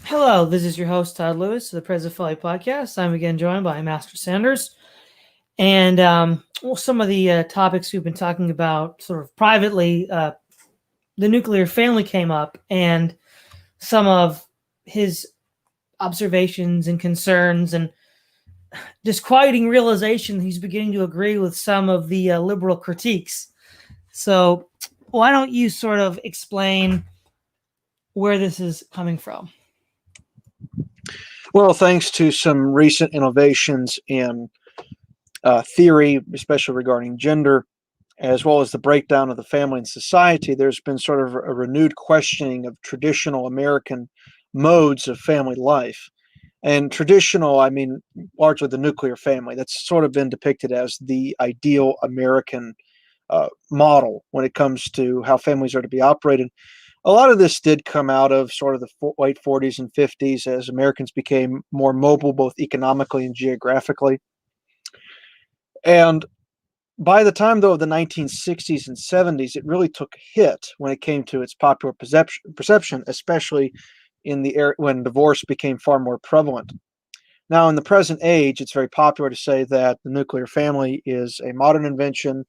Hello, this is your host, Todd Lewis of the Present Folly Podcast. I'm again joined by Master Sanders. And some of the topics we've been talking about sort of privately, the nuclear family came up, and some of his observations and concerns and disquieting realization he's beginning to agree with some of the liberal critiques. So why don't you sort of explain where this is coming from? Well, thanks to some recent innovations in theory, especially regarding gender, as well as the breakdown of the family and society, there's been sort of a renewed questioning of traditional American modes of family life. And traditional, I mean, largely the nuclear family. That's sort of been depicted as the ideal American model when it comes to how families are to be operated. A lot of this did come out of sort of the late 40s and 50s as Americans became more mobile, both economically and geographically. And by the time, though, of the 1960s and 70s, it really took a hit when it came to its popular perception, especially in the era when divorce became far more prevalent. Now, in the present age, it's very popular to say that the nuclear family is a modern invention.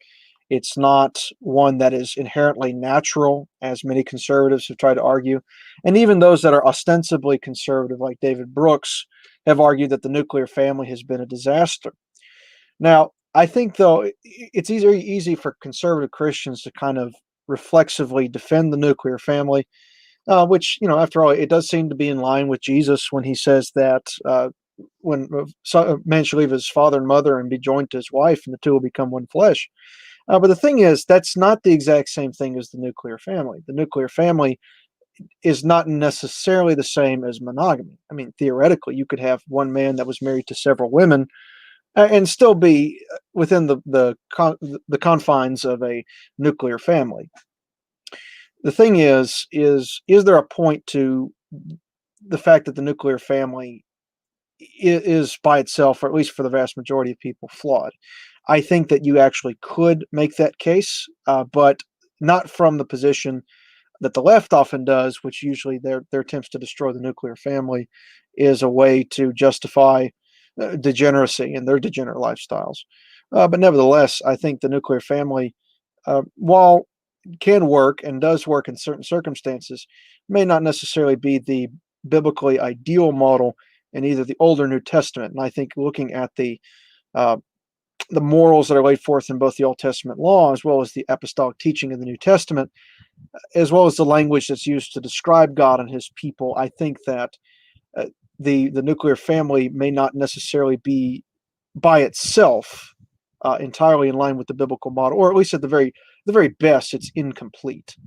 It's not one that is inherently natural, as many conservatives have tried to argue. And even those that are ostensibly conservative, like David Brooks, have argued that the nuclear family has been a disaster. Now, I think, though, it's very easy for conservative Christians to kind of reflexively defend the nuclear family, which, after all, it does seem to be in line with Jesus when he says that when a man shall leave his father and mother and be joined to his wife, and the two will become one flesh. But the thing is, that's not the exact same thing as the nuclear family. The nuclear family is not necessarily the same as monogamy. I mean, theoretically, you could have one man that was married to several women and still be within the confines of a nuclear family. The thing is there a point to the fact that the nuclear family is by itself, or at least for the vast majority of people, flawed? I think that you actually could make that case, but not from the position that the left often does, which usually their attempts to destroy the nuclear family is a way to justify degeneracy and their degenerate lifestyles. But nevertheless, I think the nuclear family, while can work and does work in certain circumstances, may not necessarily be the biblically ideal model in either the Old or New Testament. And I think looking at the morals that are laid forth in both the Old Testament law as well as the apostolic teaching of the New Testament, as well as the language that's used to describe God and his people, I think that the nuclear family may not necessarily be by itself entirely in line with the biblical model, or at least at the very best, it's incomplete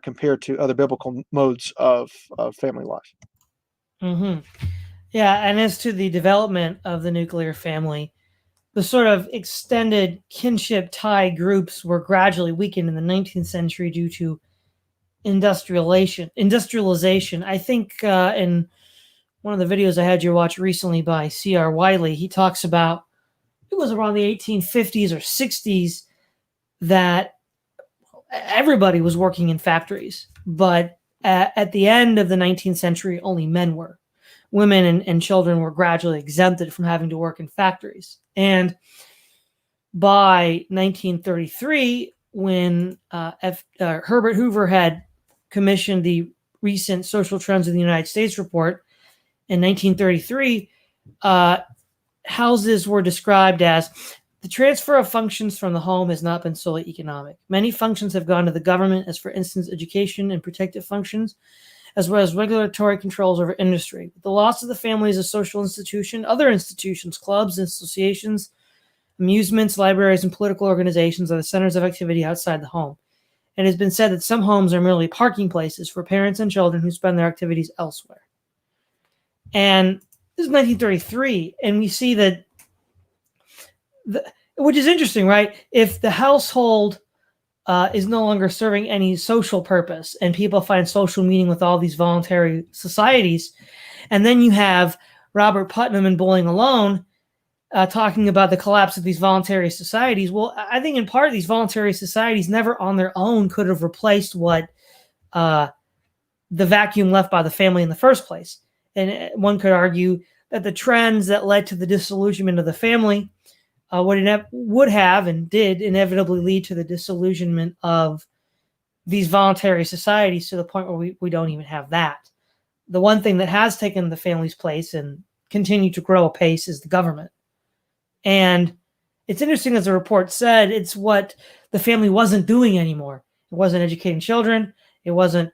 compared to other biblical modes of family life. Mm-hmm. Yeah, and as to the development of the nuclear family, the sort of extended kinship tie groups were gradually weakened in the 19th century due to industrialization. I think in one of the videos I had you watch recently by C.R. Wiley, he talks about it was around the 1850s or 60s that everybody was working in factories, but at the end of the 19th century, only men were. Women and children were gradually exempted from having to work in factories. And by 1933, when Herbert Hoover had commissioned the recent Social Trends of the United States report in 1933, houses were described as the transfer of functions from the home has not been solely economic. Many functions have gone to the government, as for instance, education and protective functions, as well as regulatory controls over industry. With the loss of the family as a social institution, other institutions, clubs, associations, amusements, libraries, and political organizations are the centers of activity outside the home. It has been said that some homes are merely parking places for parents and children who spend their activities elsewhere. And this is 1933, and we see that, which is interesting, right? If the household is no longer serving any social purpose, and people find social meaning with all these voluntary societies, and then you have Robert Putnam in Bowling Alone talking about the collapse of these voluntary societies. Well, I think in part these voluntary societies never on their own could have replaced what the vacuum left by the family in the first place. And one could argue that the trends that led to the disillusionment of the family would have and did inevitably lead to the disillusionment of these voluntary societies, to the point where we don't even have that. The one thing that has taken the family's place and continued to grow apace is the government. And it's interesting, as the report said, it's what the family wasn't doing anymore. It wasn't educating children. It wasn't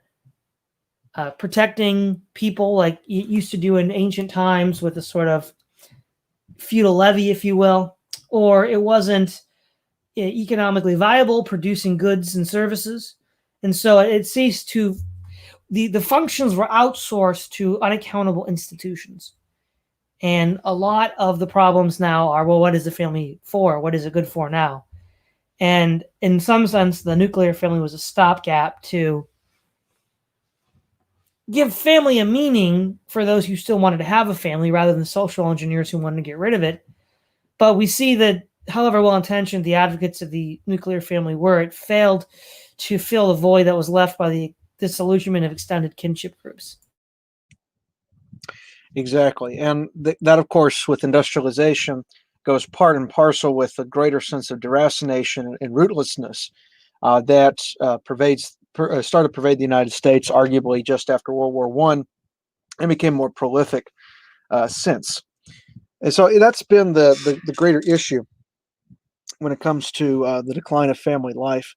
protecting people like it used to do in ancient times with a sort of feudal levy, if you will, or it wasn't economically viable, producing goods and services. And so it ceased to, the functions were outsourced to unaccountable institutions. And a lot of the problems now are, well, what is the family for? What is it good for now? And in some sense, the nuclear family was a stopgap to give family a meaning for those who still wanted to have a family, rather than social engineers who wanted to get rid of it. But we see that, however well-intentioned the advocates of the nuclear family were, it failed to fill the void that was left by the disillusionment of extended kinship groups. Exactly. And that, of course, with industrialization, goes part and parcel with a greater sense of deracination and rootlessness that started to pervade the United States, arguably just after World War I, and became more prolific since. And so that's been the greater issue when it comes to the decline of family life.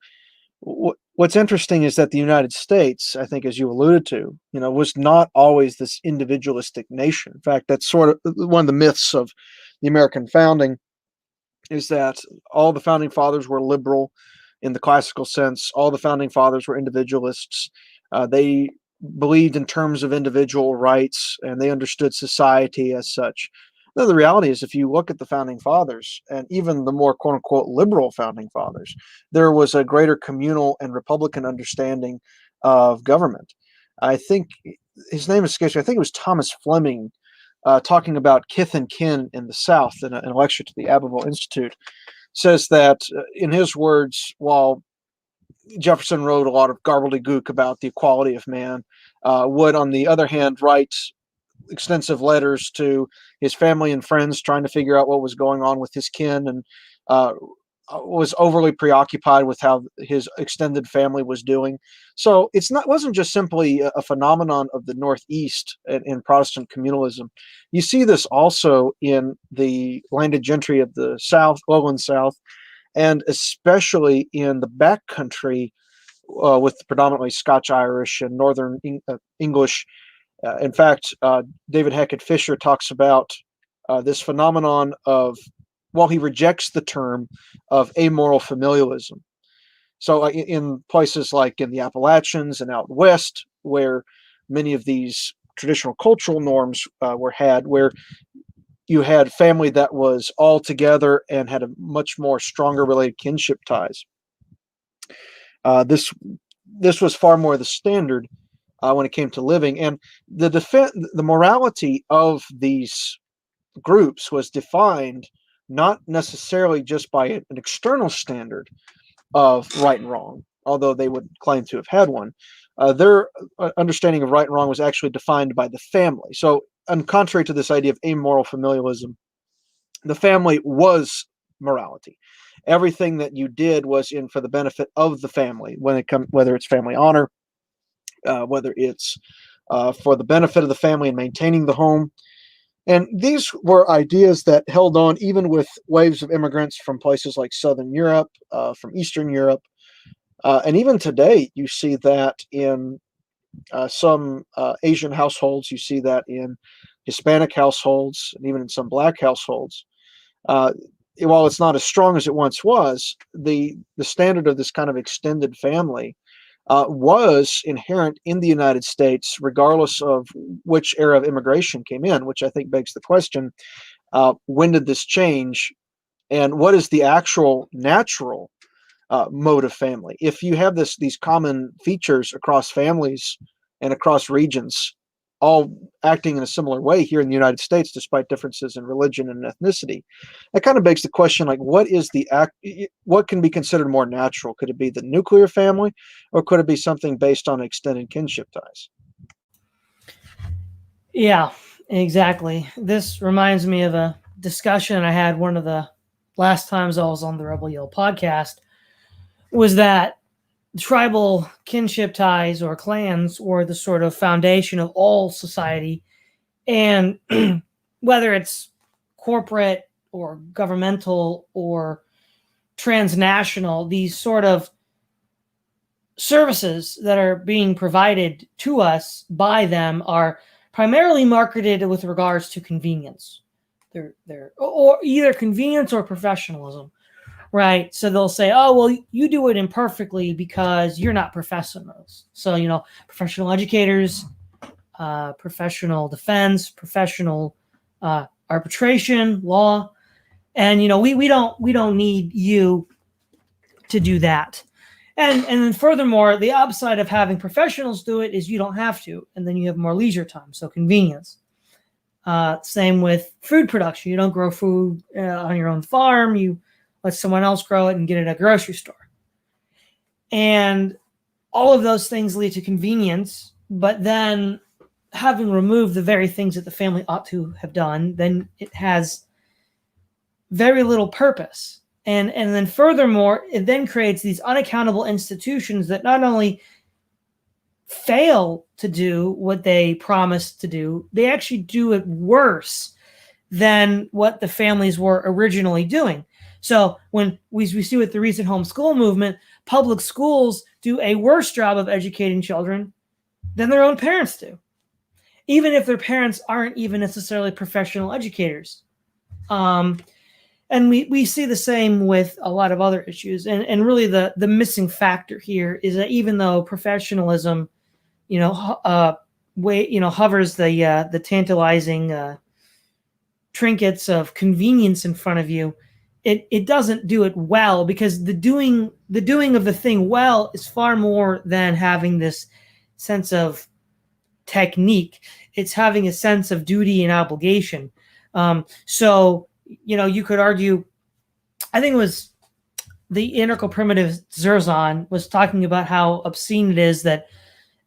What's interesting is that the United States, I think, as you alluded to, was not always this individualistic nation. In fact, that's sort of one of the myths of the American founding, is that all the founding fathers were liberal in the classical sense. All the founding fathers were individualists. They believed in terms of individual rights, and they understood society as such. Now, the reality is, if you look at the founding fathers, and even the more quote-unquote liberal founding fathers, there was a greater communal and republican understanding of government. I think his name escapes me. I think it was Thomas Fleming, talking about kith and kin in the South in a lecture to the Abbeville Institute, says that, in his words, while Jefferson wrote a lot of gobbledygook about the equality of man, would, on the other hand, write extensive letters to his family and friends trying to figure out what was going on with his kin, and was overly preoccupied with how his extended family was doing. So wasn't just simply a phenomenon of the Northeast in Protestant communalism. You see this also in the landed gentry of the South, lowland South, and especially in the backcountry with predominantly Scotch-Irish and Northern English. In fact, David Hackett Fisher talks about this phenomenon of, while he rejects the term, of amoral familialism. So in places like in the Appalachians and out west, where many of these traditional cultural norms were had, where you had family that was all together and had a much more stronger related kinship ties. This was far more the standard when it came to living, and the morality of these groups was defined not necessarily just by an external standard of right and wrong, although they would claim to have had one. Their understanding of right and wrong was actually defined by the family. So, and contrary to this idea of amoral familialism, the family was morality. Everything that you did was for the benefit of the family, whether it's family honor, whether it's for the benefit of the family and maintaining the home. And these were ideas that held on even with waves of immigrants from places like Southern Europe, from Eastern Europe. And even today, you see that in some Asian households, you see that in Hispanic households, and even in some Black households. While it's not as strong as it once was, the standard of this kind of extended family was inherent in the United States, regardless of which era of immigration came in, which I think begs the question, when did this change, and what is the actual natural mode of family? If you have these common features across families and across regions, all acting in a similar way here in the United States, despite differences in religion and ethnicity, that kind of begs the question, like, what can be considered more natural? Could it be the nuclear family, or could it be something based on extended kinship ties? Yeah, exactly. This reminds me of a discussion I had one of the last times I was on the Rebel Yell podcast, was that tribal kinship ties or clans were the sort of foundation of all society. And whether it's corporate or governmental or transnational, these sort of services that are being provided to us by them are primarily marketed with regards to convenience. They're or either convenience or professionalism, right? So they'll say, "Oh, well, you do it imperfectly because you're not professionals." So professional educators, professional defense, professional arbitration, law, and we don't need you to do that. And then furthermore, the upside of having professionals do it is you don't have to, and then you have more leisure time, so convenience. Same with food production. You don't grow food on your own farm. You let someone else grow it and get it at a grocery store. And all of those things lead to convenience, but then having removed the very things that the family ought to have done, then it has very little purpose. And then furthermore, it then creates these unaccountable institutions that not only fail to do what they promised to do, they actually do it worse than what the families were originally doing. So when we see with the recent homeschool movement, public schools do a worse job of educating children than their own parents do, even if their parents aren't even necessarily professional educators. And we see the same with a lot of other issues. And really the missing factor here is that even though professionalism, hovers the tantalizing trinkets of convenience in front of you, it doesn't do it well, because the doing of the thing well is far more than having this sense of technique. It's having a sense of duty and obligation. So you could argue, I think it was the anarcho primitive Zerzan was talking about how obscene it is that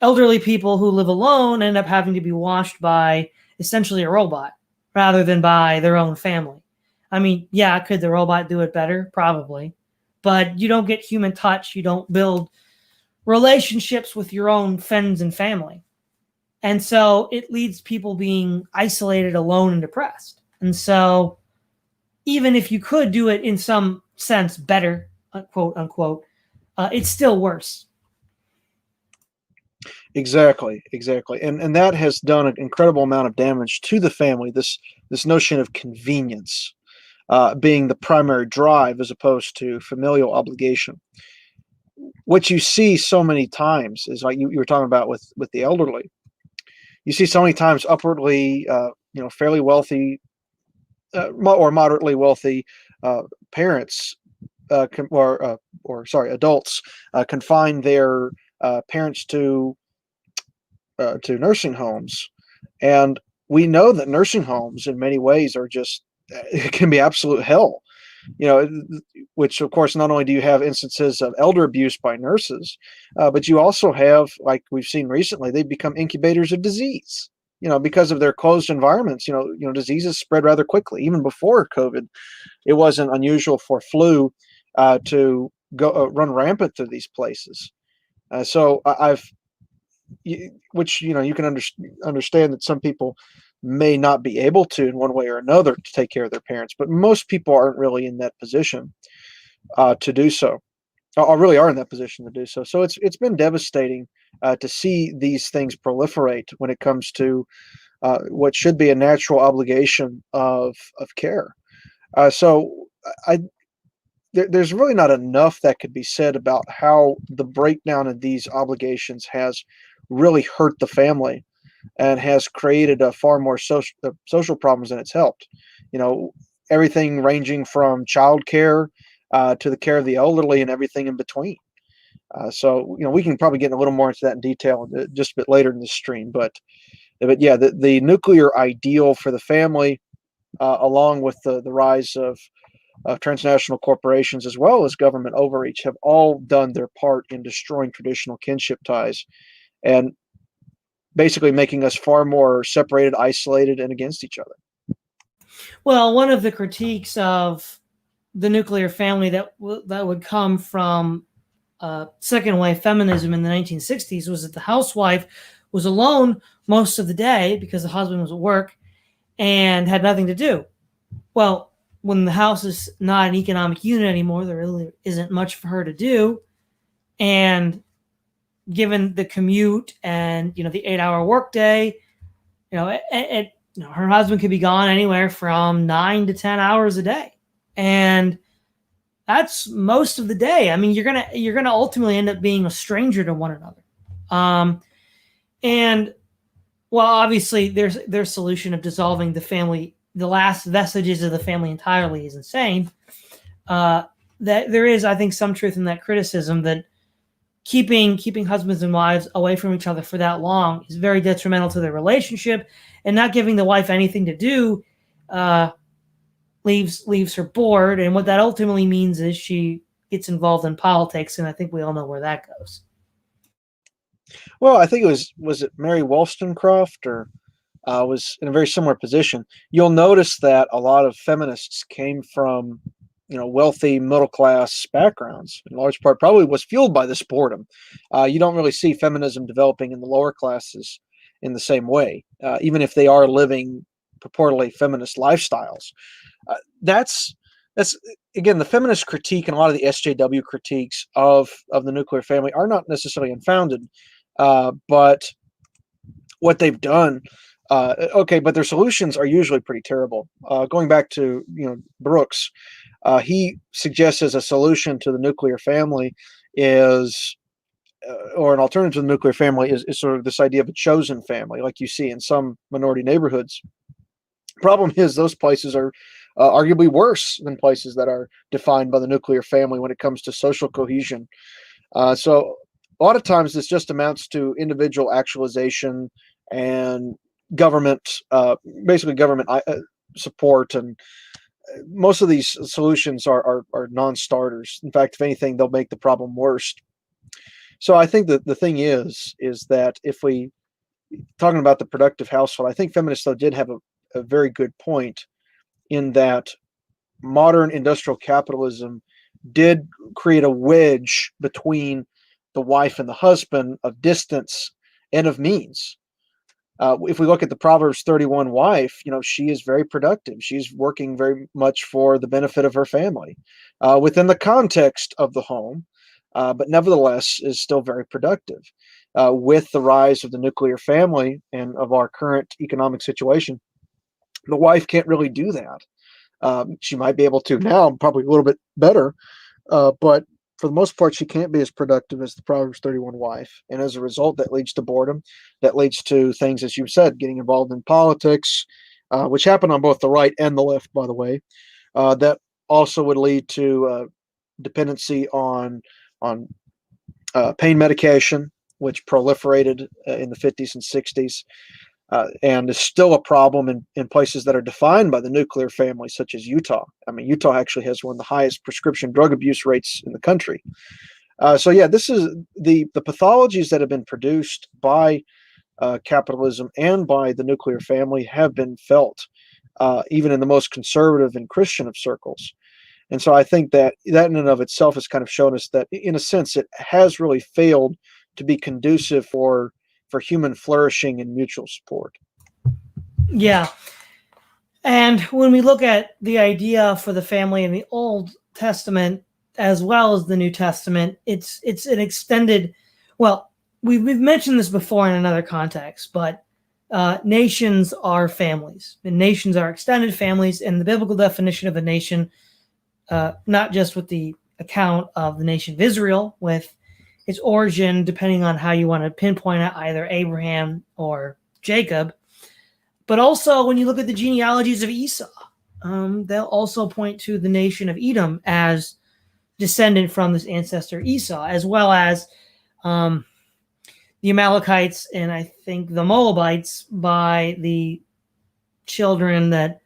elderly people who live alone end up having to be washed by essentially a robot rather than by their own family. I mean, yeah, could the robot do it better? Probably. But you don't get human touch. You don't build relationships with your own friends and family. And so it leads people being isolated, alone, and depressed. And so even if you could do it in some sense better, quote unquote, it's still worse. Exactly, and that has done an incredible amount of damage to the family. This notion of convenience being the primary drive as opposed to familial obligation. What you see so many times is, like you were talking about with the elderly. You see so many times upwardly, fairly wealthy or moderately wealthy parents adults confine their parents to nursing homes, and we know that nursing homes in many ways are just it can be absolute hell. Which of course, not only do you have instances of elder abuse by nurses, but you also have, like we've seen recently, they've become incubators of disease. Because of their closed environments, diseases spread rather quickly. Even before COVID, it wasn't unusual for flu to go run rampant through these places. So which you can understand that some people may not be able to, in one way or another, to take care of their parents, but most people aren't really in that position to do so, or really are in that position to do so. So it's been devastating to see these things proliferate when it comes to what should be a natural obligation of care. So there's really not enough that could be said about how the breakdown of these obligations has really hurt the family and has created a far more social problems than it's helped. Everything ranging from childcare to the care of the elderly and everything in between. So we can probably get a little more into that in detail just a bit later in the stream. But yeah, the nuclear ideal for the family, along with the rise of transnational corporations as well as government overreach, have all done their part in destroying traditional kinship ties. And basically making us far more separated, isolated, and against each other. Well, one of the critiques of the nuclear family that would come from second wave feminism in the 1960s was that the housewife was alone most of the day because the husband was at work and had nothing to do. Well, when the house is not an economic unit anymore, there really isn't much for her to do. And given the commute and, the 8-hour workday, her husband could be gone anywhere from 9 to 10 hours a day. And that's most of the day. I mean, you're gonna ultimately end up being a stranger to one another. And well, obviously, their solution of dissolving the family, the last vestiges of the family entirely, is insane. That there is, I think, some truth in that criticism that keeping husbands and wives away from each other for that long is very detrimental to their relationship, and not giving the wife anything to do leaves her bored, and what that ultimately means is she gets involved in politics, and I think we all know where that goes. Well, I think was it Mary Wollstonecraft, or was in a very similar position. You'll notice that a lot of feminists came from wealthy middle class backgrounds, in large part probably was fueled by this boredom. You don't really see feminism developing in the lower classes in the same way, even if they are living purportedly feminist lifestyles. That's again, the feminist critique and a lot of the SJW critiques of the nuclear family are not necessarily unfounded, but what they've done, but their solutions are usually pretty terrible. Going back to Brooks, he suggests as a solution to the nuclear family is, or an alternative to the nuclear family is sort of this idea of a chosen family, like you see in some minority neighborhoods. Problem is, those places are arguably worse than places that are defined by the nuclear family when it comes to social cohesion. So a lot of times this just amounts to individual actualization and government, basically government support, and most of these solutions are non-starters. In fact, if anything, they'll make the problem worse. So I think that the thing is that if we talking about the productive household, I think feminists though did have a very good point in that modern industrial capitalism did create a wedge between the wife and the husband of distance and of means. If we look at the Proverbs 31 wife, she is very productive. She's working very much for the benefit of her family within the context of the home, but nevertheless is still very productive. With the rise of the nuclear family and of our current economic situation, the wife can't really do that. She might be able to now, probably a little bit better, but for the most part, she can't be as productive as the Proverbs 31 wife. And as a result, that leads to boredom. That leads to things, as you said, getting involved in politics, which happen on both the right and the left, by the way. That also would lead to dependency on pain medication, which proliferated in the 50s and 60s. And is still a problem in places that are defined by the nuclear family, such as Utah. I mean, Utah actually has one of the highest prescription drug abuse rates in the country. So yeah, this is the pathologies that have been produced by capitalism and by the nuclear family have been felt, even in the most conservative and Christian of circles. And so I think that in and of itself has kind of shown us that, in a sense, it has really failed to be conducive for human flourishing and mutual support. Yeah. And when we look at the idea for the family in the Old Testament as well as the New Testament, it's an extended, well, we've mentioned this before in another context, but nations are families, and nations are extended families. And the biblical definition of a nation, not just with the account of the nation of Israel, with its origin, depending on how you want to pinpoint it, either Abraham or Jacob. But also, when you look at the genealogies of Esau, they'll also point to the nation of Edom as descendant from this ancestor Esau, as well as the Amalekites and I think the Moabites by the children that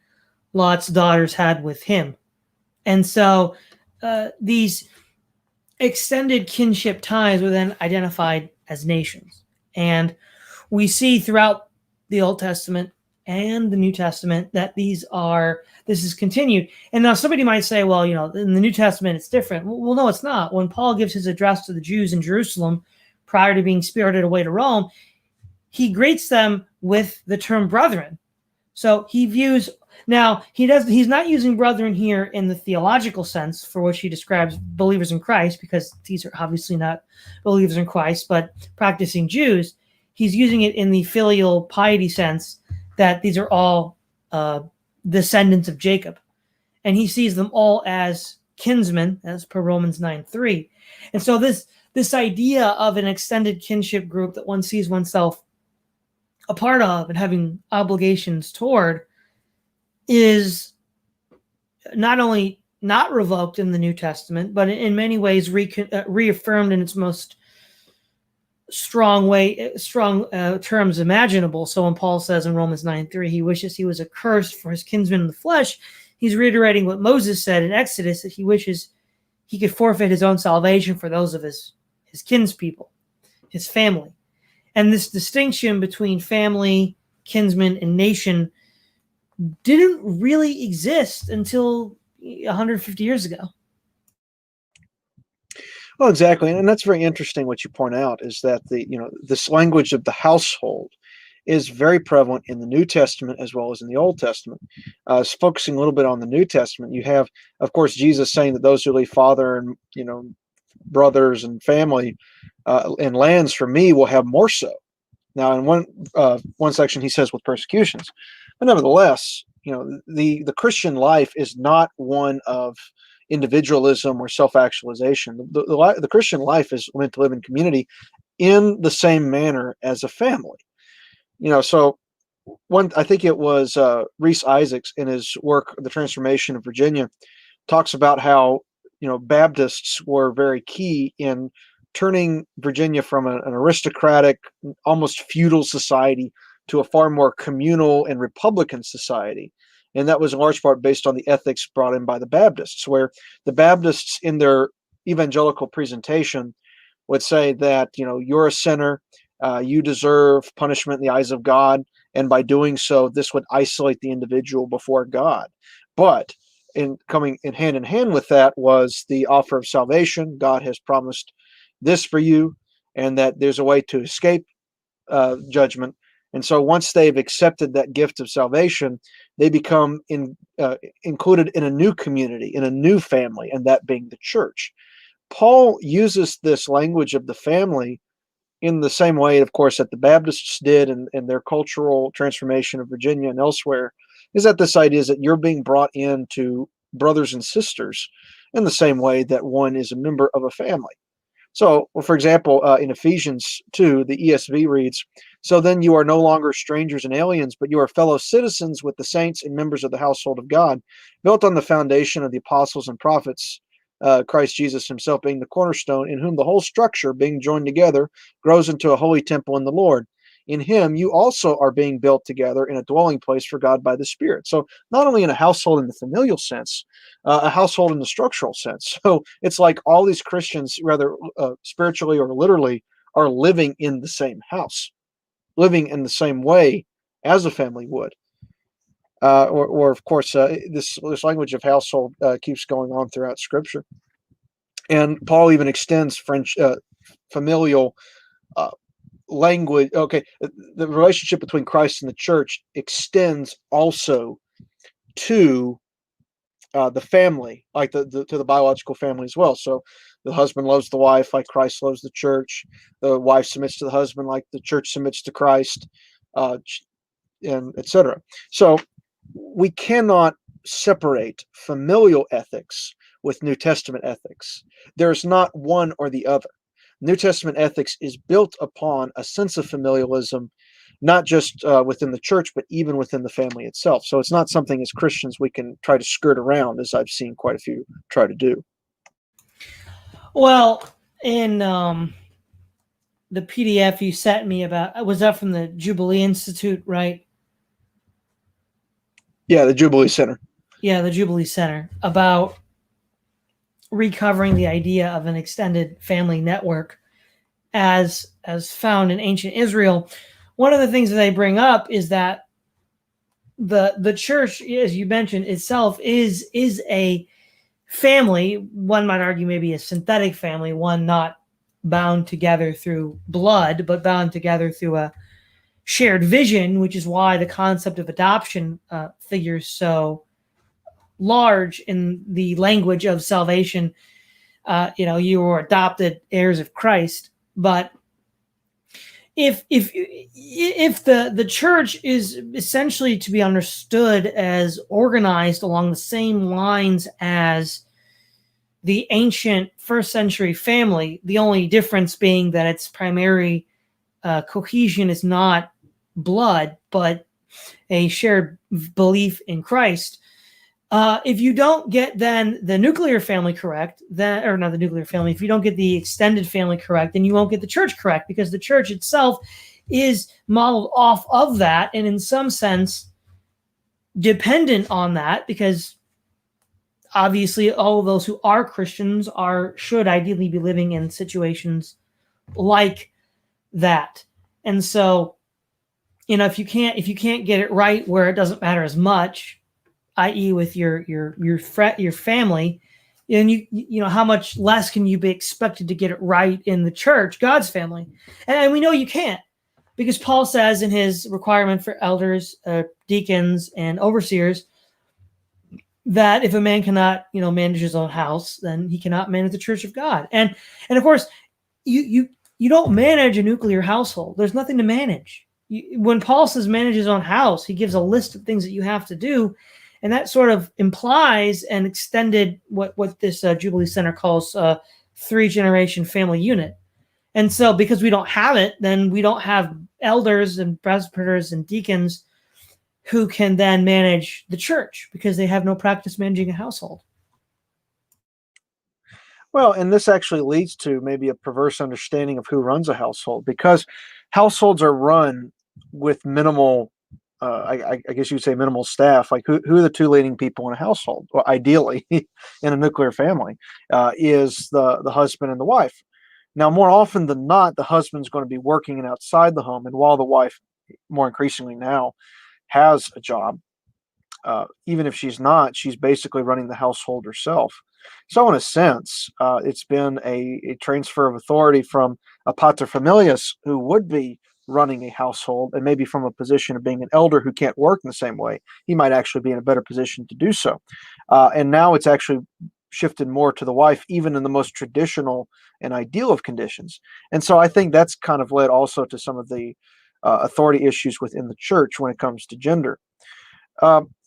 Lot's daughters had with him. And so these extended kinship ties were then identified as nations. And we see throughout the Old Testament and the New Testament that this is continued. And now somebody might say, well, in the New Testament, it's different. Well, no, it's not. When Paul gives his address to the Jews in Jerusalem prior to being spirited away to Rome, he greets them with the term brethren. So he views, now he's not using brethren here in the theological sense for which he describes believers in Christ, because these are obviously not believers in Christ, but practicing Jews. He's using it in the filial piety sense that these are all descendants of Jacob. And he sees them all as kinsmen, as per Romans 9:3. And so this idea of an extended kinship group that one sees oneself a part of and having obligations toward is not only not revoked in the New Testament, but in many ways reaffirmed in its most strong terms imaginable. So when Paul says in Romans 9:3, he wishes he was accursed for his kinsmen in the flesh, he's reiterating what Moses said in Exodus, that he wishes he could forfeit his own salvation for those of his kinspeople, his family. And this distinction between family, kinsman, and nation didn't really exist until 150 years ago. Well, exactly, and that's very interesting. What you point out is that this language of the household is very prevalent in the New Testament as well as in the Old Testament. Focusing a little bit on the New Testament, you have, of course, Jesus saying that those who leave father and brothers and family and lands for me will have more so. Now, in one section, he says with persecutions, but nevertheless, the Christian life is not one of individualism or self-actualization. The Christian life is meant to live in community in the same manner as a family. So I think it was Reese Isaacs in his work, The Transformation of Virginia, talks about how Baptists were very key in turning Virginia from an aristocratic, almost feudal society to a far more communal and republican society. And that was in large part based on the ethics brought in by the Baptists, where the Baptists in their evangelical presentation would say that, you're a sinner, you deserve punishment in the eyes of God, and by doing so, this would isolate the individual before God. But coming in hand with that was the offer of salvation. God has promised this for you, and that there's a way to escape judgment. And so once they've accepted that gift of salvation, they become included in a new community, in a new family, and that being the church. Paul uses this language of the family in the same way, of course, that the Baptists did in their cultural transformation of Virginia and elsewhere, is that this idea is that you're being brought into brothers and sisters in the same way that one is a member of a family. So, for example, in Ephesians 2, the ESV reads, "So then you are no longer strangers and aliens, but you are fellow citizens with the saints and members of the household of God, built on the foundation of the apostles and prophets, Christ Jesus himself being the cornerstone, in whom the whole structure, being joined together, grows into a holy temple in the Lord. In him you also are being built together in a dwelling place for God by the Spirit." So not only in a household in the familial sense, a household in the structural sense. So it's like all these Christians, whether spiritually or literally, are living in the same house, living in the same way as a family would. Or of course, this language of household keeps going on throughout Scripture. And Paul even extends familial language. Okay, the relationship between Christ and the church extends also to the family, like to the biological family as well. So the husband loves the wife like Christ loves the church. The wife submits to the husband like the church submits to Christ, and etc. So we cannot separate familial ethics with New Testament ethics. There's not one or the other. New Testament ethics is built upon a sense of familialism, not just within the church, but even within the family itself. So it's not something as Christians we can try to skirt around, as I've seen quite a few try to do. Well, in the PDF you sent me about, was that from the Jubilee Institute, right? Yeah, the Jubilee Center. Yeah, the Jubilee Center, about recovering the idea of an extended family network as found in ancient Israel. one of the things that they bring up is that the church, as you mentioned, itself is a family. One might argue maybe a synthetic family, one not bound together through blood, but bound together through a shared vision, which is why the concept of adoption figures so large in the language of salvation. You were adopted heirs of Christ, but if the church is essentially to be understood as organized along the same lines as the ancient first century family, the only difference being that its primary cohesion is not blood, but a shared belief in Christ. If you don't get then the nuclear family correct, then, or not the nuclear family, if you don't get the extended family correct, then you won't get the church correct, because the church itself is modeled off of that, and in some sense dependent on that, because obviously all of those who are Christians should ideally be living in situations like that. And so, if you can't get it right where it doesn't matter as much, i.e., with your family, and how much less can you be expected to get it right in the church, God's family? And we know you can't, because Paul says in his requirement for elders, deacons, and overseers that if a man cannot manage his own house, then he cannot manage the church of God. And of course, you don't manage a nuclear household. There's nothing to manage. When Paul says manage his own house, he gives a list of things that you have to do. And that sort of implies an extended, what this Jubilee Center calls 3-generation family unit. And so because we don't have it, then we don't have elders and presbyters and deacons who can then manage the church, because they have no practice managing a household. Well, and this actually leads to maybe a perverse understanding of who runs a household, because households are run with minimal, I guess you'd say minimal staff. Like who are the two leading people in a household? Well, ideally, in a nuclear family, is the husband and the wife. Now, more often than not, the husband's going to be working and outside the home, and while the wife, more increasingly now, has a job, even if she's not, she's basically running the household herself. So in a sense, it's been a transfer of authority from a paterfamilias who would be running a household, and maybe from a position of being an elder who can't work in the same way. He might actually be in a better position to do so. And now it's actually shifted more to the wife, even in the most traditional and ideal of conditions. And so I think that's kind of led also to some of the authority issues within the church when it comes to gender.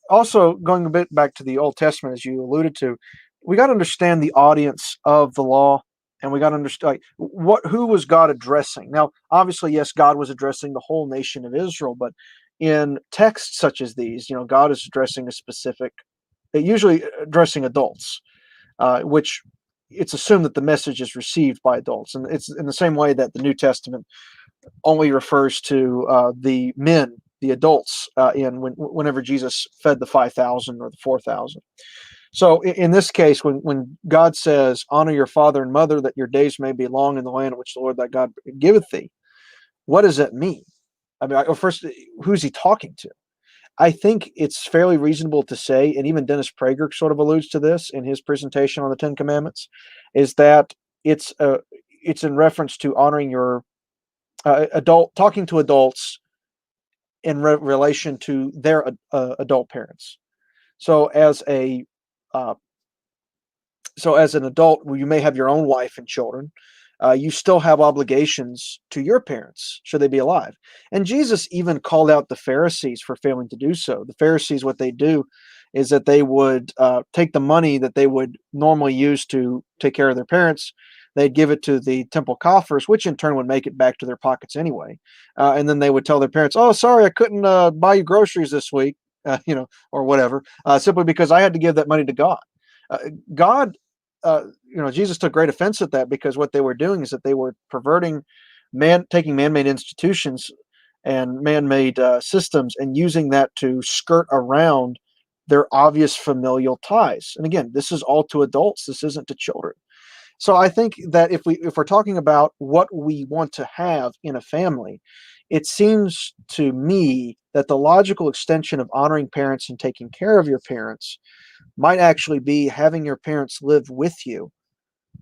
Also, going a bit back to the Old Testament, as you alluded to, we got to understand the audience of the law, and we got to understand who was God addressing. Now, obviously, yes, God was addressing the whole nation of Israel, but in texts such as these, God is addressing a specific, usually addressing adults, which it's assumed that the message is received by adults, and it's in the same way that the New Testament only refers to the men, the adults, whenever Jesus fed the 5,000 or the 4,000. So in this case, when God says, honor your father and mother, that your days may be long in the land which the Lord thy God giveth thee, what does that mean? I mean, first, who's he talking to? I think it's fairly reasonable to say, and even Dennis Prager sort of alludes to this in his presentation on the Ten Commandments, is that it's in reference to honoring your talking to adults in relation to their adult parents. So as an adult, you may have your own wife and children. You still have obligations to your parents, should they be alive. And Jesus even called out the Pharisees for failing to do so. The Pharisees, what they do is that they would take the money that they would normally use to take care of their parents. They'd give it to the temple coffers, which in turn would make it back to their pockets anyway. And then they would tell their parents, oh, sorry, I couldn't buy you groceries this week, or whatever, simply because I had to give that money to God. Jesus took great offense at that, because what they were doing is that they were perverting taking man-made institutions and man-made systems and using that to skirt around their obvious familial ties. And again, this is all to adults. This isn't to children. So I think that if we're talking about what we want to have in a family, it seems to me that the logical extension of honoring parents and taking care of your parents might actually be having your parents live with you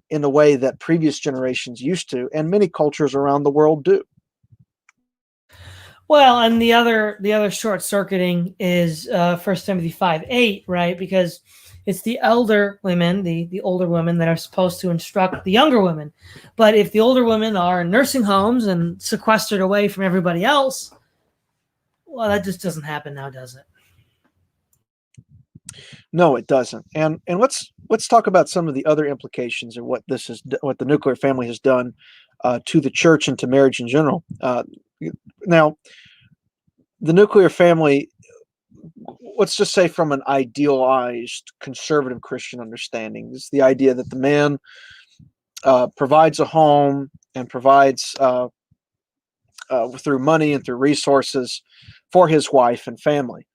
in the way that previous generations used to, and many cultures around the world do. Well, and the other short circuiting is 1 Timothy 5:8, right? Because it's the elder women, the older women that are supposed to instruct the younger women. But if the older women are in nursing homes and sequestered away from everybody else, well, that just doesn't happen now, does it? No, it doesn't. And let's talk about some of the other implications of what the nuclear family has done to the church and to marriage in general. Now, the nuclear family, let's just say from an idealized conservative Christian understanding, is the idea that the man provides a home and provides through money and through resources for his wife and family,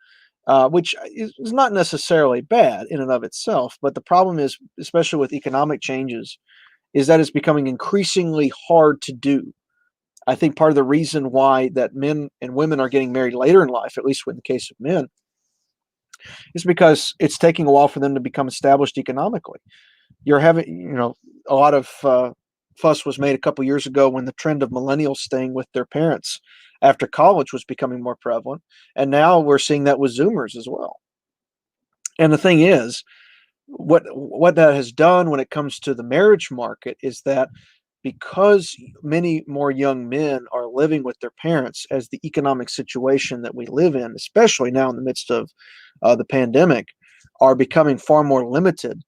which is not necessarily bad in and of itself. But the problem is, especially with economic changes, is that it's becoming increasingly hard to do. I think part of the reason why that men and women are getting married later in life, at least in the case of men, is because it's taking a while for them to become established economically. You're having, a lot of fuss was made a couple years ago when the trend of millennials staying with their parents after college was becoming more prevalent, and now we're seeing that with Zoomers as well. And the thing is, what that has done when it comes to the marriage market is that because many more young men are living with their parents as the economic situation that we live in, especially now in the midst of the pandemic, are becoming far more limited.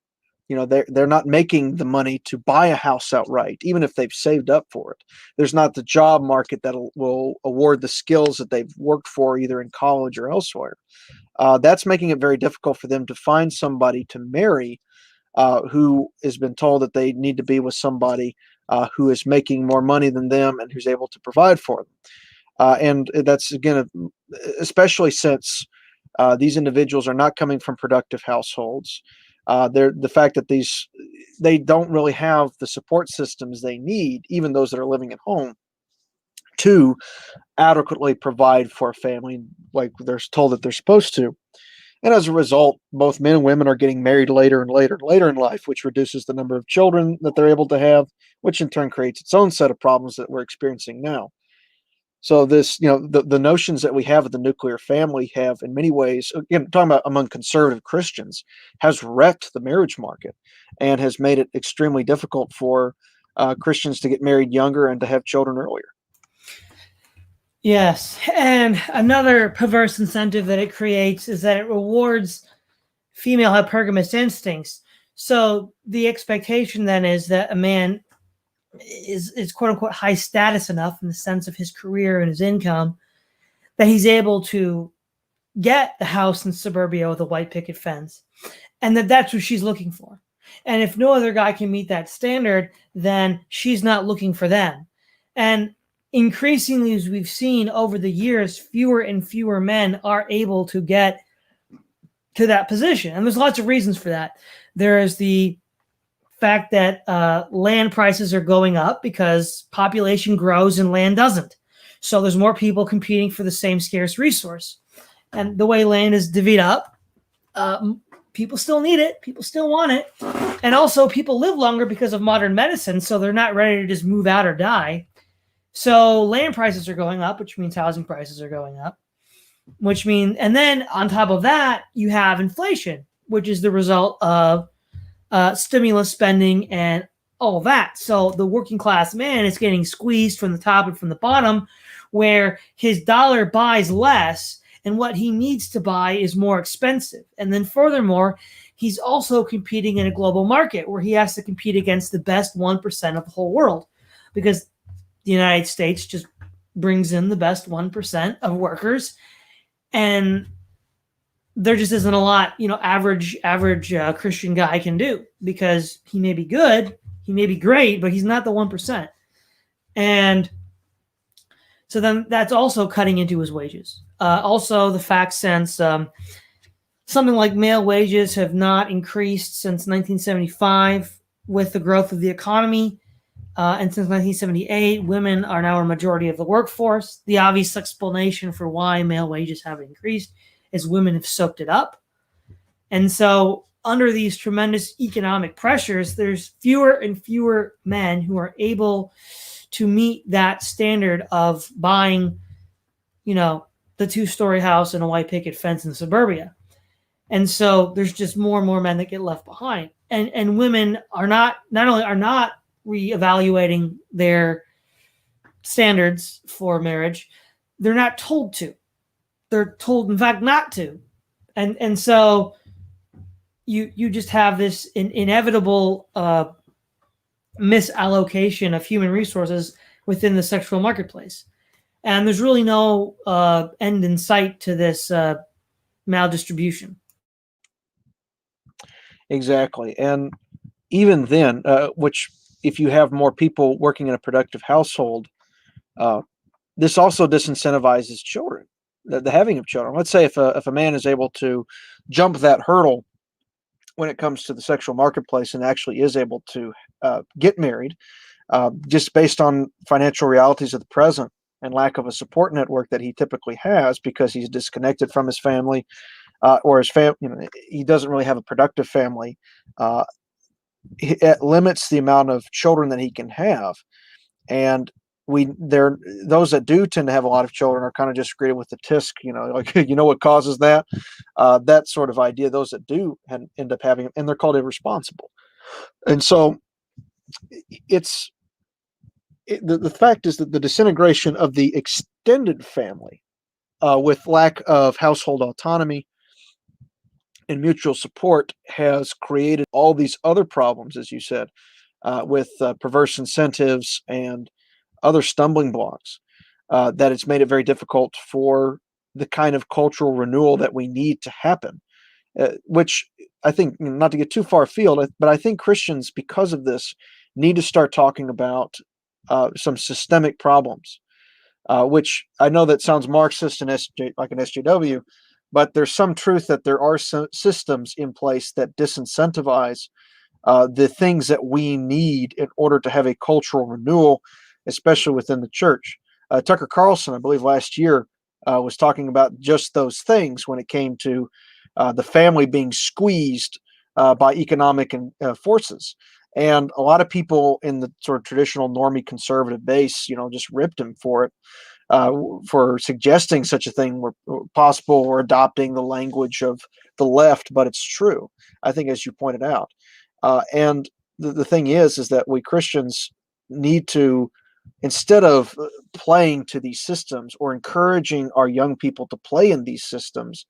They're not making the money to buy a house outright, even if they've saved up for it. There's not the job market that will award the skills that they've worked for either in college or elsewhere. That's making it very difficult for them to find somebody to marry who has been told that they need to be with somebody who is making more money than them and who's able to provide for them. And that's, again, especially since these individuals are not coming from productive households. The fact that they don't really have the support systems they need, even those that are living at home, to adequately provide for a family like they're told that they're supposed to. And as a result, both men and women are getting married later and later and later in life, which reduces the number of children that they're able to have, which in turn creates its own set of problems that we're experiencing now. So this, the notions that we have of the nuclear family have, in many ways, again, talking about among conservative Christians, has wrecked the marriage market and has made it extremely difficult for Christians to get married younger and to have children earlier. Yes, and another perverse incentive that it creates is that it rewards female hypergamous instincts. So the expectation then is that a man is quote unquote high status enough in the sense of his career and his income that he's able to get the house in suburbia with a white picket fence, and that's what she's looking for. And if no other guy can meet that standard, then she's not looking for them. And increasingly, as we've seen over the years, fewer and fewer men are able to get to that position. And there's lots of reasons for that. There is the fact that land prices are going up because population grows and land doesn't. So there's more people competing for the same scarce resource. And the way land is divvied up, people still need it. People still want it. And also people live longer because of modern medicine. So they're not ready to just move out or die. So land prices are going up, which means housing prices are going up, which means, and then on top of that, you have inflation, which is the result of stimulus spending and all that. So the working class man is getting squeezed from the top and from the bottom, where his dollar buys less and what he needs to buy is more expensive. And then furthermore, he's also competing in a global market where he has to compete against the best 1% of the whole world, because the United States just brings in the best 1% of workers, and there just isn't a lot, average Christian guy can do, because he may be good, he may be great, but he's not the 1%. And so then that's also cutting into his wages. Also, the fact since something like male wages have not increased since 1975, with the growth of the economy. And since 1978, women are now a majority of the workforce. The obvious explanation for why male wages have increased is women have soaked it up. And so, under these tremendous economic pressures, there's fewer and fewer men who are able to meet that standard of buying, the 2-story house and a white picket fence in suburbia. And so there's just more and more men that get left behind. And women are not only are not reevaluating their standards for marriage, they're not told to. They're told, in fact, not to. And so you just have this inevitable misallocation of human resources within the sexual marketplace. And there's really no end in sight to this maldistribution. Exactly. And even then, which if you have more people working in a productive household, this also disincentivizes children, the having of children. Let's say if a man is able to jump that hurdle when it comes to the sexual marketplace and actually is able to get married, just based on financial realities of the present and lack of a support network that he typically has because he's disconnected from his family, or his family, he doesn't really have a productive family. It limits the amount of children that he can have, and those that do tend to have a lot of children are kind of just greeted with the tisk, like what causes that, that sort of idea. Those that do end up having them, and they're called irresponsible. And so the fact is that the disintegration of the extended family, with lack of household autonomy and mutual support, has created all these other problems, as you said, with perverse incentives and other stumbling blocks, that it's made it very difficult for the kind of cultural renewal that we need to happen, which I think, not to get too far afield, but I think Christians, because of this, need to start talking about some systemic problems, which I know that sounds Marxist and like an SJW, but there's some truth that there are some systems in place that disincentivize the things that we need in order to have a cultural renewal, especially within the church. Tucker Carlson, I believe last year, was talking about just those things when it came to the family being squeezed by economic forces. And a lot of people in the sort of traditional normie conservative base, just ripped him for it, for suggesting such a thing were possible, or adopting the language of the left. But it's true, I think, as you pointed out. And the thing is that we Christians need to, instead of playing to these systems or encouraging our young people to play in these systems,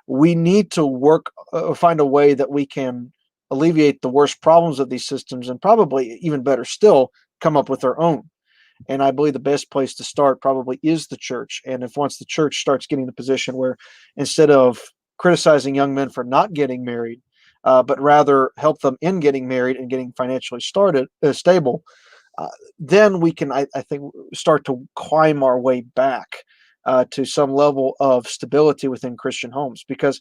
we need to work, find a way that we can alleviate the worst problems of these systems, and probably even better still, come up with our own. And I believe the best place to start probably is the church. And if once the church starts getting the position where, instead of criticizing young men for not getting married, but rather help them in getting married and getting financially stable, then we can, I think, start to climb our way back to some level of stability within Christian homes. Because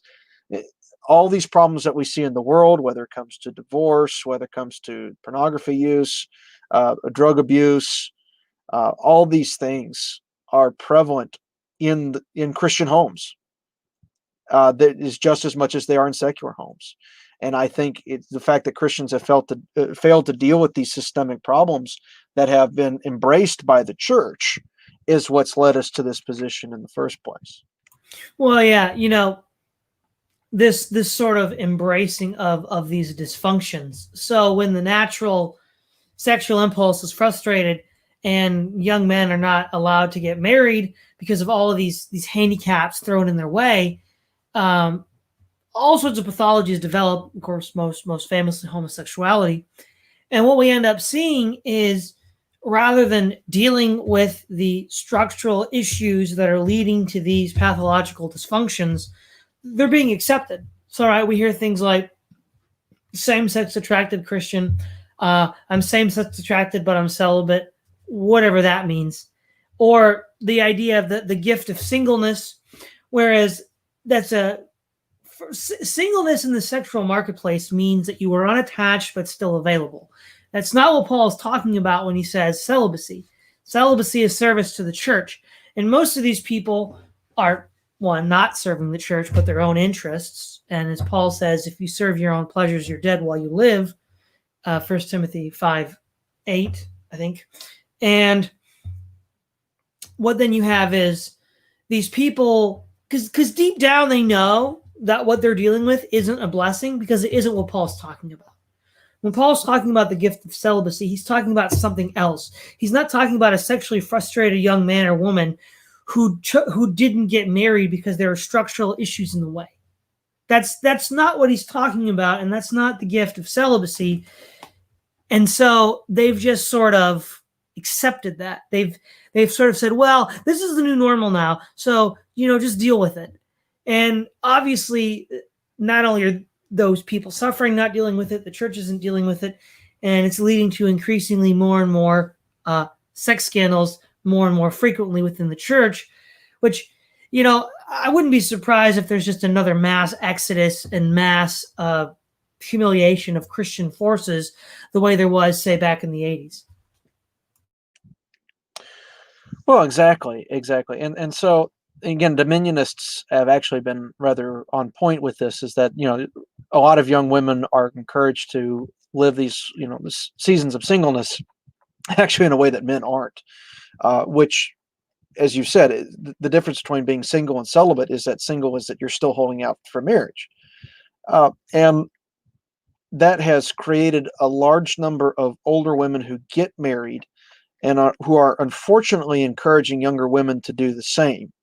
all these problems that we see in the world, whether it comes to divorce, whether it comes to pornography use, drug abuse, all these things are prevalent in Christian homes. That is just as much as they are in secular homes. And I think it's the fact that Christians have failed to deal with these systemic problems that have been embraced by the church is what's led us to this position in the first place. Well, yeah, this sort of embracing of these dysfunctions. So when the natural sexual impulse is frustrated and young men are not allowed to get married because of all of these handicaps thrown in their way, all sorts of pathologies develop, of course, most famously homosexuality. And what we end up seeing is, rather than dealing with the structural issues that are leading to these pathological dysfunctions, they're being accepted. So, right, we hear things like same-sex attracted Christian, I'm same-sex attracted, but I'm celibate, whatever that means. Or the idea of the gift of singleness, whereas that's singleness in the sexual marketplace means that you are unattached but still available. That's not what Paul is talking about when he says celibacy. Celibacy is service to the church. And most of these people are, one, not serving the church, but their own interests. And as Paul says, if you serve your own pleasures, you're dead while you live. 1 Timothy 5:8, I think. And what then you have is these people, because deep down they know that what they're dealing with isn't a blessing, because it isn't what Paul's talking about. When Paul's talking about the gift of celibacy, he's talking about something else. He's not talking about a sexually frustrated young man or woman who didn't get married because there are structural issues in the way. That's not what he's talking about, and that's not the gift of celibacy. And so they've just sort of accepted that. They've sort of said, well, this is the new normal now, so just deal with it. And obviously, not only are those people suffering, not dealing with it, the church isn't dealing with it, and it's leading to increasingly more and more sex scandals more and more frequently within the church, which, I wouldn't be surprised if there's just another mass exodus and mass humiliation of Christian forces the way there was, say, back in the 80s. Well, exactly. And so, again, dominionists have actually been rather on point with this, is that, a lot of young women are encouraged to live these, seasons of singleness actually in a way that men aren't, which, as you said, the difference between being single and celibate is that single is that you're still holding out for marriage. And that has created a large number of older women who get married and who are unfortunately encouraging younger women to do the same.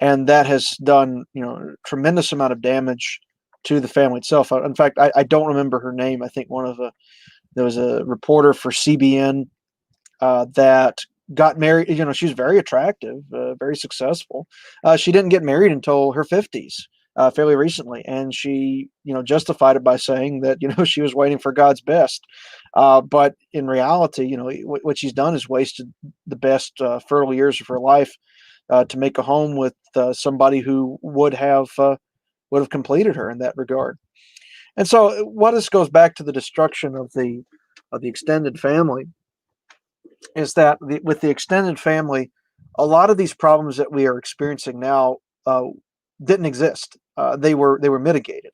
And that has done, a tremendous amount of damage to the family itself. In fact, I don't remember her name. I think there was a reporter for CBN that got married. She was very attractive, very successful. She didn't get married until her 50s, fairly recently. And she, justified it by saying that, she was waiting for God's best. But in reality, what she's done is wasted the best fertile years of her life to make a home with somebody who would have completed her in that regard. And so, what this goes back to the destruction of the extended family is that with the extended family, a lot of these problems that we are experiencing now didn't exist. They were mitigated.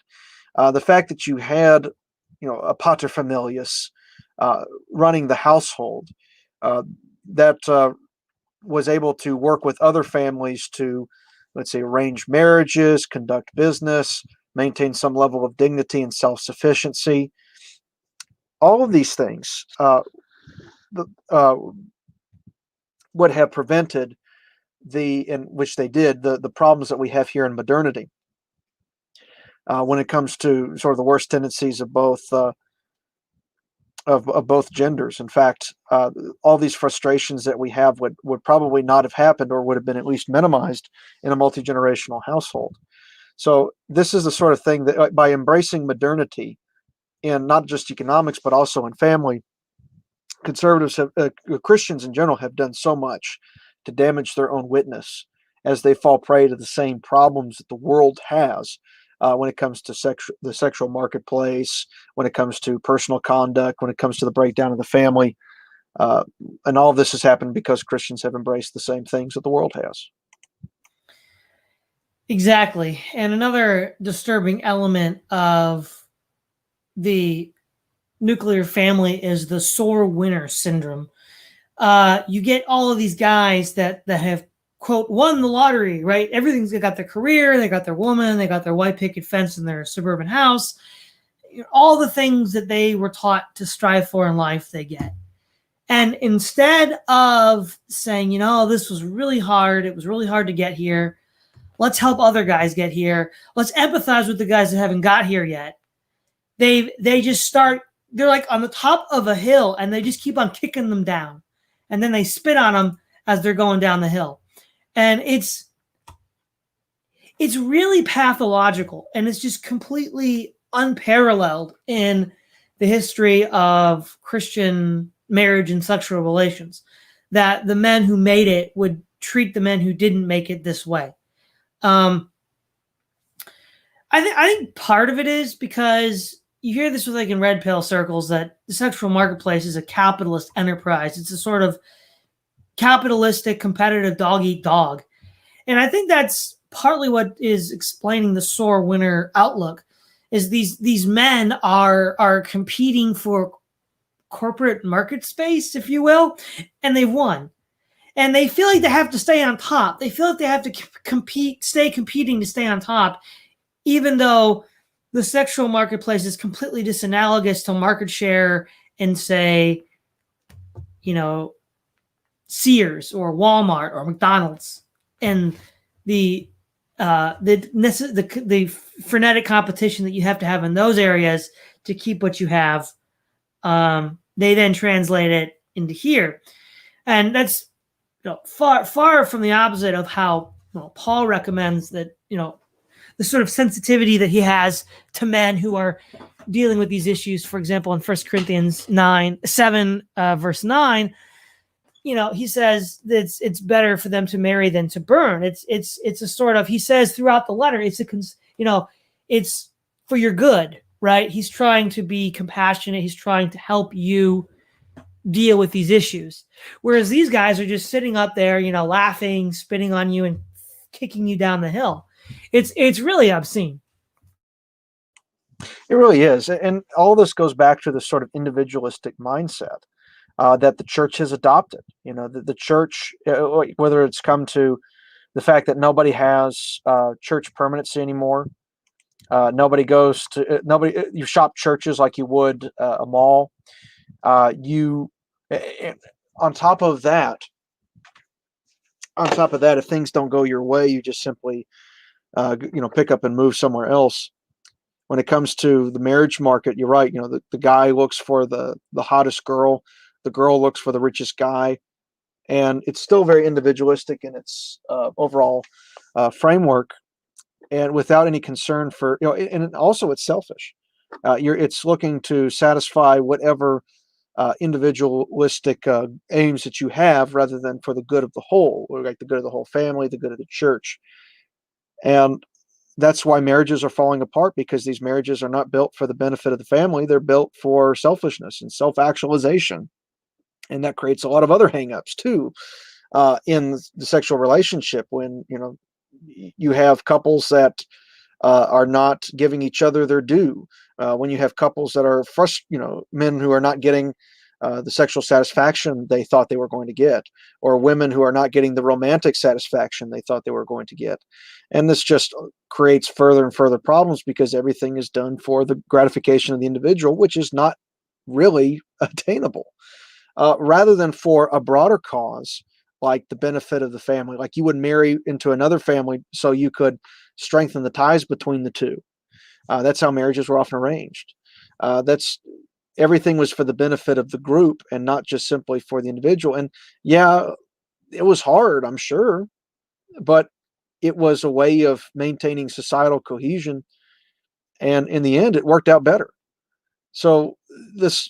The fact that you had, a paterfamilias running the household that was able to work with other families to, let's say, arrange marriages, conduct business, maintain some level of dignity and self-sufficiency. All of these things would have prevented in which they did, the problems that we have here in modernity when it comes to sort of the worst tendencies of both genders. In fact, all these frustrations that we have would probably not have happened, or would have been at least minimized in a multi-generational household. So this is the sort of thing that, by embracing modernity in not just economics but also in family, conservatives Christians in general have done so much to damage their own witness as they fall prey to the same problems that the world has when it comes to the sexual marketplace, when it comes to personal conduct, when it comes to the breakdown of the family. And all of this has happened because Christians have embraced the same things that the world has. Exactly. And another disturbing element of the nuclear family is the sore winner syndrome. You get all of these guys that have, quote, won the lottery, right? They got their career, they got their woman, they got their white picket fence in their suburban house. All the things that they were taught to strive for in life, they get. And instead of saying, this was really hard, it was really hard to get here, let's help other guys get here, let's empathize with the guys that haven't got here yet, they just start, they're like on the top of a hill and they just keep on kicking them down. And then they spit on them as they're going down the hill. And it's really pathological, and it's just completely unparalleled in the history of Christian marriage and sexual relations, that the men who made it would treat the men who didn't make it this way. I think part of it is because you hear this with like in red pill circles that the sexual marketplace is a capitalist enterprise. It's a sort of capitalistic competitive dog eat dog. And I think that's partly what is explaining the sore winner outlook is these men are competing for corporate market space, if you will, and they've won. And they feel like they have to stay on top. They feel like they have to stay competing to stay on top, even though the sexual marketplace is completely disanalogous to market share in, say, you know, Sears or Walmart or McDonald's, and the frenetic competition that you have to have in those areas to keep what you have. They then translate it into here, and that's far from the opposite of how Paul recommends that the sort of sensitivity that he has to men who are dealing with these issues. For example, in 1 Corinthians 7 verse 9, he says that it's better for them to marry than to burn. It's a sort of, he says throughout the letter, it's for your good, right? He's trying to be compassionate. He's trying to help you deal with these issues. Whereas these guys are just sitting up there, laughing, spitting on you and kicking you down the hill. It's really obscene. It really is. And all this goes back to the sort of individualistic mindset that the church has adopted. The church, whether it's come to the fact that nobody has church permanency anymore, nobody goes to you shop churches like you would a mall. On top of that, if things don't go your way, you just simply pick up and move somewhere else. When it comes to the marriage market, you're right. The guy looks for the hottest girl, the girl looks for the richest guy, and it's still very individualistic in its overall framework, and without any concern for and also it's selfish. It's looking to satisfy whatever individualistic aims that you have, rather than for the good of the whole, or like the good of the whole family, the good of the church. And that's why marriages are falling apart, because these marriages are not built for the benefit of the family. They're built for selfishness and self-actualization. And that creates a lot of other hangups too in the sexual relationship, when you have couples that are not giving each other their due, when you have couples that are men who are not getting the sexual satisfaction they thought they were going to get, or women who are not getting the romantic satisfaction they thought they were going to get. And this just creates further and further problems, because everything is done for the gratification of the individual, which is not really attainable, rather than for a broader cause, like the benefit of the family. Like you would marry into another family so you could strengthen the ties between the two. That's how marriages were often arranged. Everything was for the benefit of the group and not just simply for the individual. And yeah, it was hard, I'm sure, but it was a way of maintaining societal cohesion. And in the end, it worked out better. So this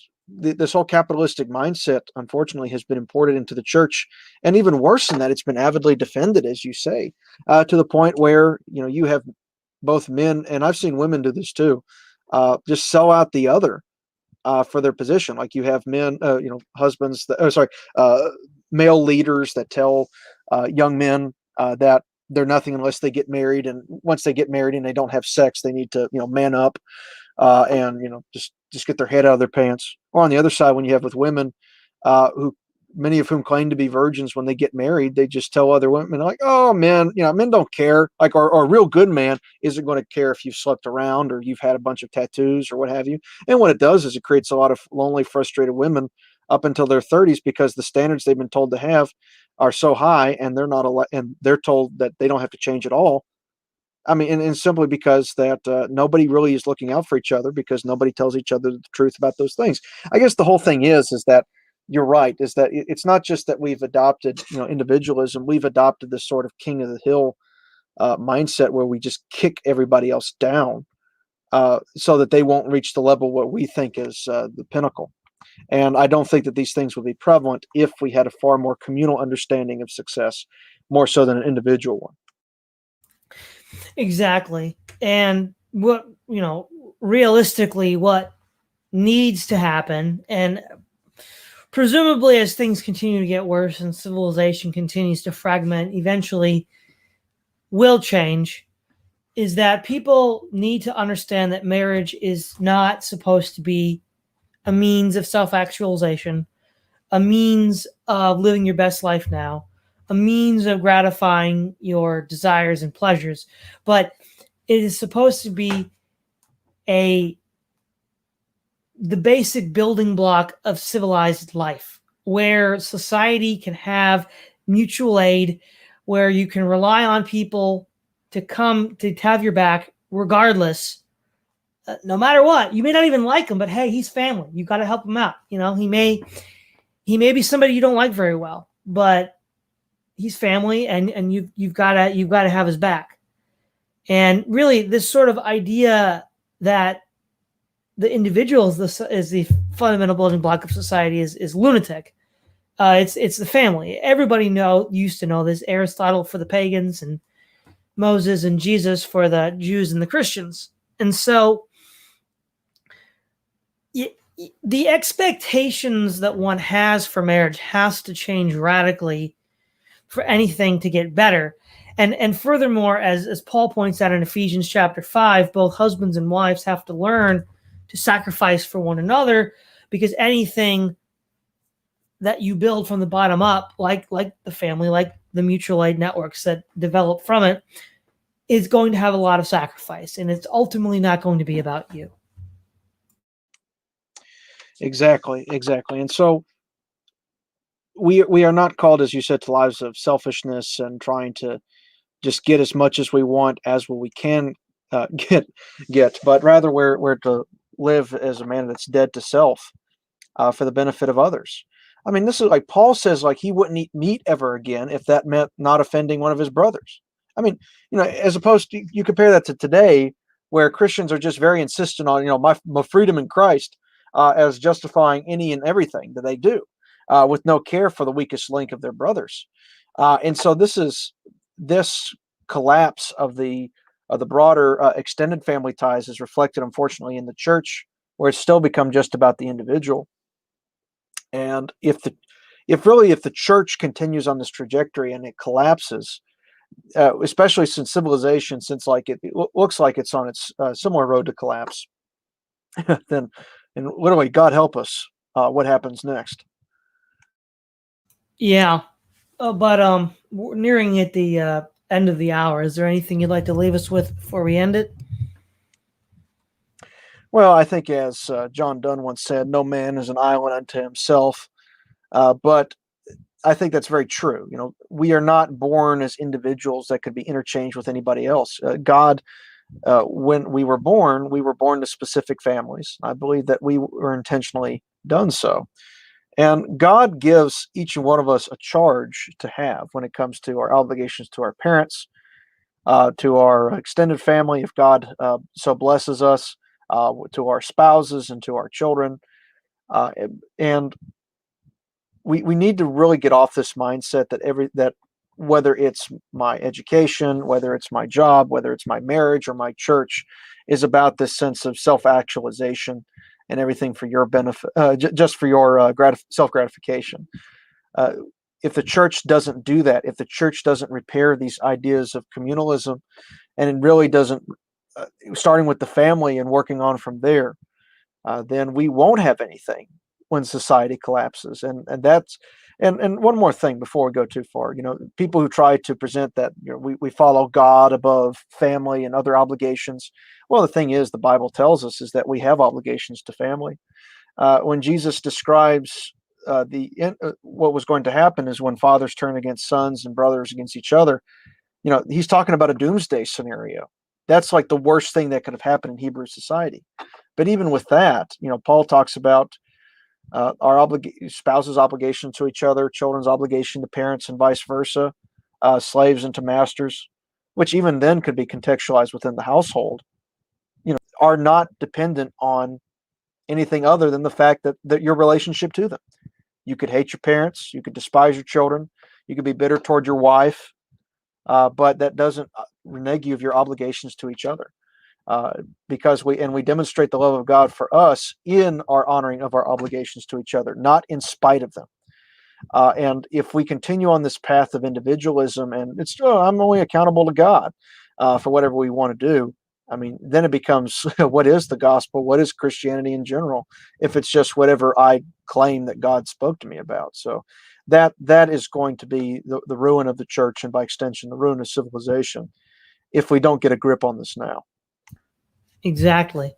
whole capitalistic mindset, unfortunately, has been imported into the church. And even worse than that, it's been avidly defended, as you say, to the point where, you have both men, and I've seen women do this too, just sell out the other for their position. Like you have men, husbands, male leaders that tell young men that they're nothing unless they get married. And once they get married and they don't have sex, they need to, man up and, just get their head out of their pants. Or on the other side, when you have with women who many of whom claim to be virgins, when they get married, they just tell other women like, oh, men don't care. Like, or a real good man isn't going to care if you've slept around or you've had a bunch of tattoos or what have you. And what it does is it creates a lot of lonely, frustrated women up until their 30s, because the standards they've been told to have are so high, and and they're told that they don't have to change at all. I mean, and simply because that nobody really is looking out for each other, because nobody tells each other the truth about those things. I guess the whole thing is that you're right, is that it's not just that we've adopted, individualism. We've adopted this sort of king of the hill mindset, where we just kick everybody else down so that they won't reach the level what we think is the pinnacle. And I don't think that these things would be prevalent if we had a far more communal understanding of success, more so than an individual one. Exactly. And what, realistically what needs to happen, and presumably as things continue to get worse and civilization continues to fragment, eventually will change, is that people need to understand that marriage is not supposed to be a means of self-actualization, a means of living your best life now, a means of gratifying your desires and pleasures, but it is supposed to be a the basic building block of civilized life, where society can have mutual aid, where you can rely on people to come to have your back regardless, no matter what. You may not even like him, but hey, he's family. You got to help him out. He may be somebody you don't like very well, but he's family, and you've got to have his back. And really, this sort of idea that the individual is the fundamental building block of society is lunatic. It's the family. Everybody used to know this. Aristotle for the pagans, and Moses and Jesus for the Jews and the Christians. And so the expectations that one has for marriage has to change radically for anything to get better. And furthermore, as Paul points out in Ephesians chapter 5, both husbands and wives have to learn to sacrifice for one another, because anything that you build from the bottom up, like the family, like the mutual aid networks that develop from it, is going to have a lot of sacrifice, and it's ultimately not going to be about you. Exactly. And so we are not called, as you said, to lives of selfishness and trying to just get as much as we want as we can get, but rather we're to live as a man that's dead to self for the benefit of others. I mean, this is like Paul says, like he wouldn't eat meat ever again if that meant not offending one of his brothers. I mean, as opposed to, you compare that to today, where Christians are just very insistent on, my freedom in Christ as justifying any and everything that they do, with no care for the weakest link of their brothers. And so this collapse of the broader extended family ties is reflected, unfortunately, in the church, where it's still become just about the individual. And if the church continues on this trajectory and it collapses, especially since civilization, it looks like it's on its similar road to collapse, then, and literally, God help us, what happens next? Yeah, but we're nearing at the end of the hour. Is there anything you'd like to leave us with before we end it? Well, I think, as John Donne once said, no man is an island unto himself. But I think that's very true. We are not born as individuals that could be interchanged with anybody else. God, when we were born to specific families. I believe that we were intentionally done so. And God gives each and one of us a charge to have when it comes to our obligations to our parents, to our extended family, if God so blesses us, to our spouses and to our children. And we need to really get off this mindset that whether it's my education, whether it's my job, whether it's my marriage or my church, is about this sense of self-actualization and everything for your benefit, just for your self-gratification. If the church doesn't do that, if the church doesn't repair these ideas of communalism, and it really doesn't, starting with the family and working on from there, then we won't have anything when society collapses. And one more thing before we go too far. People who try to present that we follow God above family and other obligations. Well, the thing is, the Bible tells us is that we have obligations to family. When Jesus describes what was going to happen is when fathers turn against sons and brothers against each other, he's talking about a doomsday scenario. That's like the worst thing that could have happened in Hebrew society. But even with that, Paul talks about our spouses' obligation to each other, children's obligation to parents, and vice versa, slaves into masters, which even then could be contextualized within the household, are not dependent on anything other than the fact that your relationship to them. You could hate your parents, you could despise your children, you could be bitter toward your wife, but that doesn't renege you of your obligations to each other. because we demonstrate the love of God for us in our honoring of our obligations to each other, not in spite of them. And if we continue on this path of individualism, and it's I'm only accountable to God for whatever we want to do, I mean, then it becomes what is the gospel? What is Christianity in general? If it's just whatever I claim that God spoke to me about. So that is going to be the ruin of the church, and by extension, the ruin of civilization, if we don't get a grip on this now. Exactly.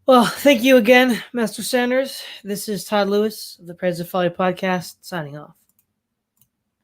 Well, thank you again, Master Sanders. This is Todd Lewis of the President Folly Podcast, signing off.